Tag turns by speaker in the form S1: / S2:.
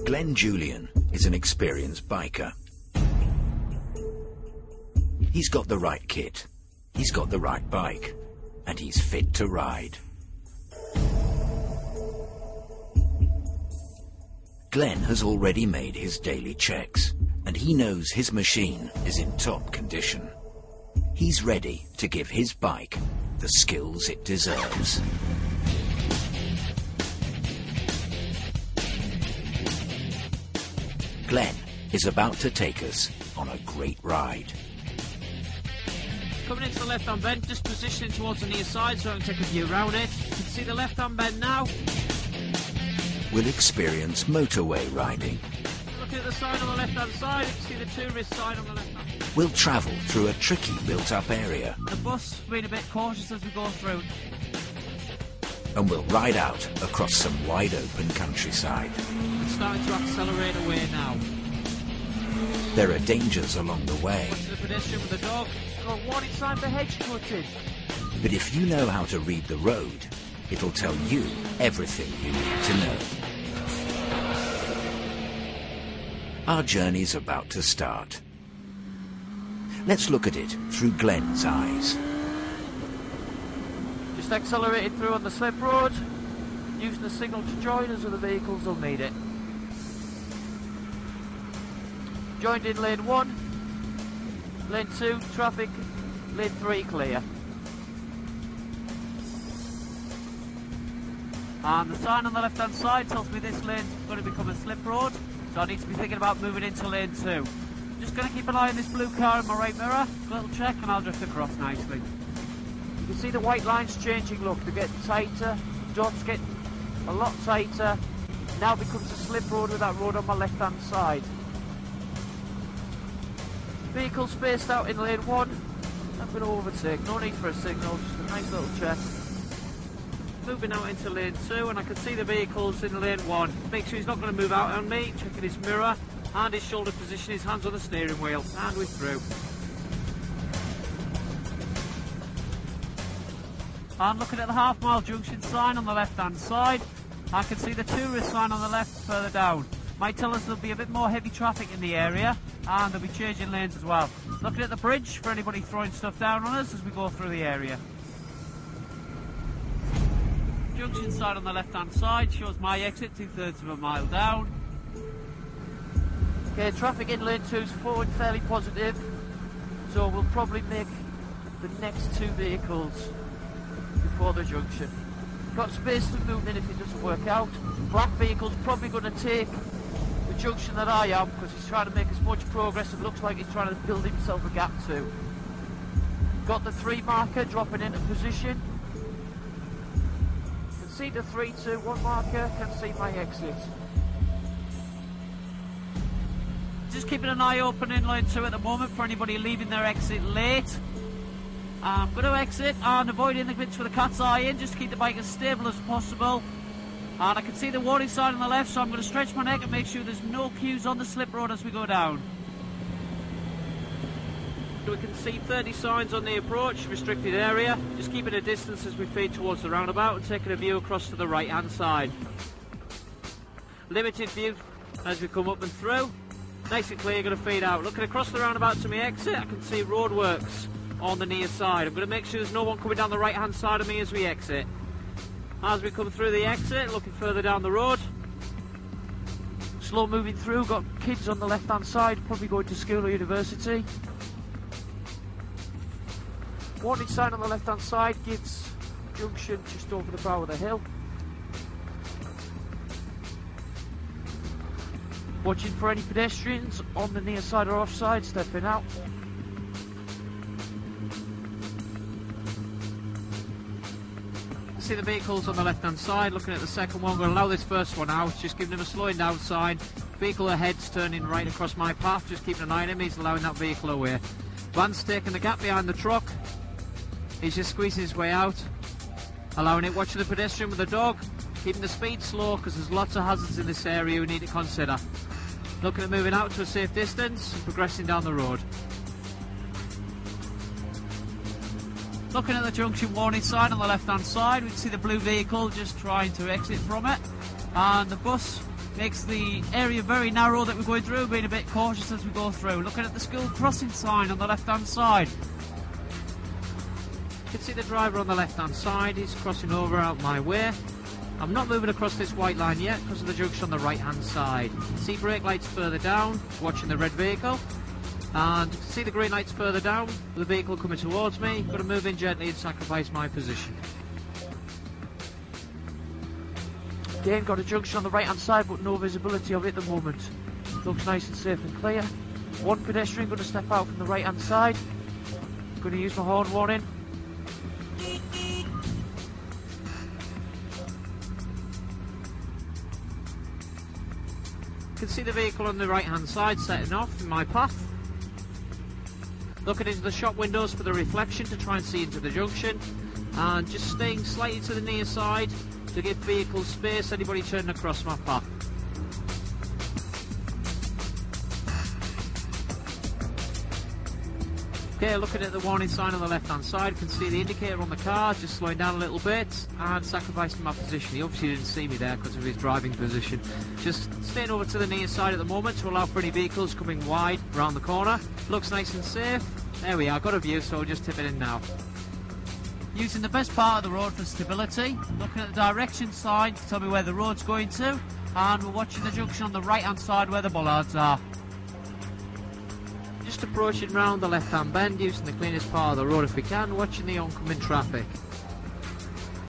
S1: Julian is an experienced biker. He's got the right kit, he's got the right bike, and he's fit to ride. Glenn has already made his daily checks, and he knows his machine is in top condition. He's ready to give his bike the skills it deserves. Glenn is about to take us on a great ride.
S2: Coming into the left-hand bend, just positioning towards the near side so I can take a view around it. You can see the left-hand bend now.
S1: We'll experience motorway riding.
S2: Looking at the sign on the left-hand side, you can see the tourist sign on the left-hand side.
S1: We'll travel through a tricky built-up area.
S2: The bus being a bit cautious as we go through.
S1: And we'll ride out across some wide-open countryside.
S2: We're starting to accelerate away now.
S1: There are dangers along the way.
S2: Watching the pedestrian with the dog. Got a warning sign for hedge cutting.
S1: But if you know how to read the road, it'll tell you everything you need to know. Our journey's about to start. Let's look at it through Glenn's eyes.
S2: Just accelerated through on the slip road, using the signal to join us, other vehicles will need it. Joined in lane 1, lane 2 traffic, lane 3 clear. And the sign on the left hand side tells me this lane's going to become a slip road, so I need to be thinking about moving into lane 2. Just going to keep an eye on this blue car in my right mirror, a little check and I'll drift across nicely. You can see the white lines changing look, they're getting tighter, dots getting a lot tighter. Now becomes a slip road with that road on my left hand side. Vehicle spaced out in lane 1, I'm going to overtake, no need for a signal, just a nice little check. Moving out into lane 2 and I can see the vehicles in lane 1. Make sure he's not going to move out on me, checking his mirror and his shoulder position, his hands on the steering wheel, and we're through. And looking at the half-mile junction sign on the left-hand side, I can see the tourist sign on the left further down. Might tell us there'll be a bit more heavy traffic in the area, and they'll be changing lanes as well. Looking at the bridge for anybody throwing stuff down on us as we go through the area. Junction sign on the left-hand side shows my exit 2/3 of a mile down. Okay, traffic in lane 2 is forward fairly positive, so we'll probably make the next 2 vehicles before the junction. Got space to move in if it doesn't work out. Black vehicle's probably going to take the junction that I am because he's trying to make as much progress as it looks like he's trying to build himself a gap too. Got the 3 marker dropping into position. Can see the 3, 2, 1 marker, can see my exit. Just keeping an eye open in lane 2 at the moment for anybody leaving their exit late. I'm going to exit and avoiding the bits with the cat's eye in, just to keep the bike as stable as possible. And I can see the warning sign on the left, so I'm going to stretch my neck and make sure there's no queues on the slip road as we go down. We can see 30 signs on the approach, restricted area. Just keeping a distance as we feed towards the roundabout and taking a view across to the right hand side. Limited view as we come up and through. Nice and clear, going to feed out. Looking across the roundabout to my exit, I can see roadworks on the near side. I'm going to make sure there's no one coming down the right hand side of me as we exit. As we come through the exit, looking further down the road. Slow moving through, got kids on the left hand side, probably going to school or university. Warning sign on the left hand side gives junction just over the brow of the hill. Watching for any pedestrians on the near side or offside, stepping out. See the vehicles on the left hand side, looking at the second one, going to allow this first one out, just giving him a slowing down sign. Vehicle ahead's turning right across my path, just keeping an eye on him, he's allowing that vehicle away. Van's taking the gap behind the truck, he's just squeezing his way out, allowing it, watching the pedestrian with the dog, keeping the speed slow because there's lots of hazards in this area we need to consider. Looking at moving out to a safe distance and progressing down the road. Looking at the junction warning sign on the left hand side, we can see the blue vehicle just trying to exit from it, and the bus Makes the area very narrow that we're going through, being a bit cautious as we go through. Looking at the school crossing sign on the left hand side. You can see the driver on the left hand side, he's crossing over out my way. I'm not moving across this white line yet because of the junction on the right hand side. You can see brake lights further down, watching the red vehicle. And you can see the green lights further down, the vehicle coming towards me. Got to move in gently and sacrifice my position. Again, got a junction on the right hand side but no visibility of it at the moment. Looks nice and safe and clear. One pedestrian going to step out from the right hand side. Going to use my horn warning. You can see the vehicle on the right hand side setting off in my path. Looking into the shop windows for the reflection to try and see into the junction, and just staying slightly to the near side to give vehicles space, anybody turning across my path. Okay, looking at the warning sign on the left hand side, you can see the indicator on the car, just slowing down a little bit and sacrificing my position. He obviously didn't see me there because of his driving position. Just staying over to the near side at the moment to allow for any vehicles coming wide around the corner. Looks nice and safe. There we are, got a view, so we'll just tip it in now. Using the best part of the road for stability, looking at the direction sign to tell me where the road's going to, and we're watching the junction on the right hand side where the bollards are. Just approaching round the left hand bend, using the cleanest part of the road if we can, watching the oncoming traffic.